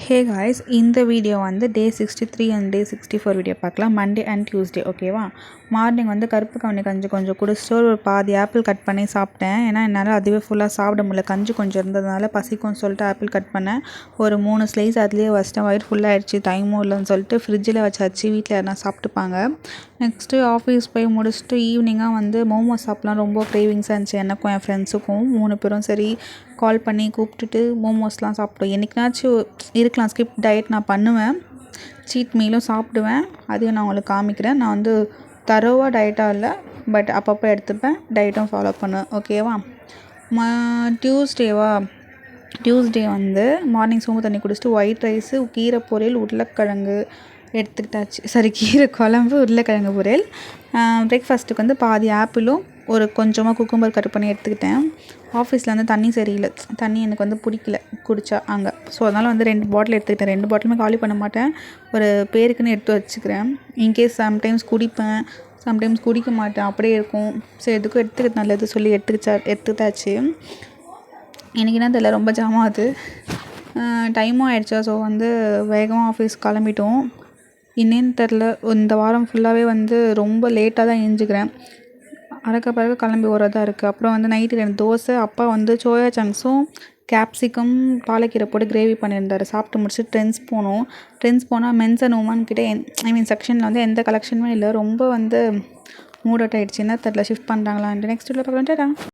Hey guys, இந்த video வந்து டே 63 and day 64 video பார்க்கலாம். மண்டே அண்ட் டியூஸ்டே, ஓகேவா? மார்னிங் வந்து கருப்பு கவுனி கஞ்சி கொஞ்சம் குடிச்சிட்டு ஒரு பாதி ஆப்பிள் கட் பண்ணி சாப்பிட்டேன். ஏன்னா என்னால் அதுவே ஃபுல்லாக சாப்பிட முடியல, கஞ்சி கொஞ்சம் இருந்ததுனால பசிக்கும்னு சொல்லிட்டு ஆப்பிள் கட் பண்ணேன். ஒரு 3 ஸ்லைஸ் அதுலேயே வச்சிட்டேன். வயிறு ஃபுல்லாகிடுச்சு, டைமும் இல்லைன்னு சொல்லிட்டு ஃப்ரிட்ஜில் வச்சாச்சு. வீட்டில் யாருனா சாப்பிட்டுப்பாங்க. நெக்ஸ்ட்டு ஆஃபீஸ் போய் முடிச்சுட்டு ஈவினிங்காக வந்து மோமோஸ் சாப்பிட்லாம் ரொம்ப க்ரேவிங்ஸாக இருந்துச்சு எனக்கும் என் ஃப்ரெண்ட்ஸுக்கும். 3 பேரும் சரி கால் பண்ணி கூப்பிட்டுட்டு மோமோஸ்லாம் சாப்பிட்டோம். என்றைக்குனாச்சும் இருக்கலாம், ஸ்கிப் டயட் நான் பண்ணுவேன், சீட் மீலும் சாப்பிடுவேன். அதையும் நான் உங்களுக்கு காமிக்கிறேன். நான் வந்து தரோவாக டயட்டாக இல்லை, பட் அப்பப்போ எடுத்துப்பேன், டயட்டும் ஃபாலோ பண்ணுவேன், ஓகேவா? டியூஸ்டே வந்து மார்னிங் சோம்பு தண்ணி குடிச்சிட்டு ஒயிட் ரைஸு, கீரை பொரியல், உருளைக்கிழங்கு எடுத்துக்கிட்டாச்சு. கீரை குழம்பு, உருளைக்கிழங்கு பொரியல். பிரேக்ஃபாஸ்ட்டுக்கு வந்து பாதி ஆப்பிளும் ஒரு கொஞ்சமாக குக்கும்பர் கட் பண்ணி எடுத்துக்கிட்டேன். ஆஃபீஸில் வந்து தண்ணி சரியில்லை, தண்ணி எனக்கு வந்து பிடிக்கல குடித்தா அங்கே. ஸோ அதனால் வந்து 2 பாட்டில் எடுத்துக்கிட்டேன். 2 பாட்டிலுமே காலி பண்ண மாட்டேன், ஒரு பேருக்குன்னு எடுத்து வச்சுக்கிறேன். இன்கேஸ் சம்டைம்ஸ் குடிப்பேன், சம்டைம்ஸ் குடிக்க மாட்டேன், அப்படியே இருக்கும். சரி எதுக்கும் எடுத்துக்கிட்டு நல்லது சொல்லி எடுத்துக்கிட்டாச்சு. எனக்கு என்ன தெரியல, ரொம்ப ஜாம் ஆகுது, டைமும் ஆகிடுச்சா. ஸோ வந்து வேகமாக ஆஃபீஸ் கிளம்பிட்டோம். இன்னேன்னு தெரில, இந்த வாரம் ஃபுல்லாகவே வந்து ரொம்ப லேட்டாக தான் எழுஞ்சிக்கிறேன். அறக்க பறக்க கிளம்பி வரதா இருக்குது. அப்புறம் வந்து நைட்டு 2 தோசை. அப்பா வந்து சோயா சங்க்ஸும் கேப்சிகம் பாலக்கீரை போட்டு கிரேவி பண்ணியிருந்தார். சாப்பிட்டு முடிச்சுட்டு ட்ரெண்ட்ஸ் போனால் மென்ஸ் அண்ட் உமன் கிட்டே செக்ஷனில் வந்து எந்த கலெக்ஷனுமே இல்லை. ரொம்ப வந்து மூட் அவுட் ஆகிடுச்சு, என்ன தெரில, ஷிஃப்ட் பண்ணுறாங்களான்ட்டு. நெக்ஸ்ட் வீடியோவில் பார்க்கலாம்.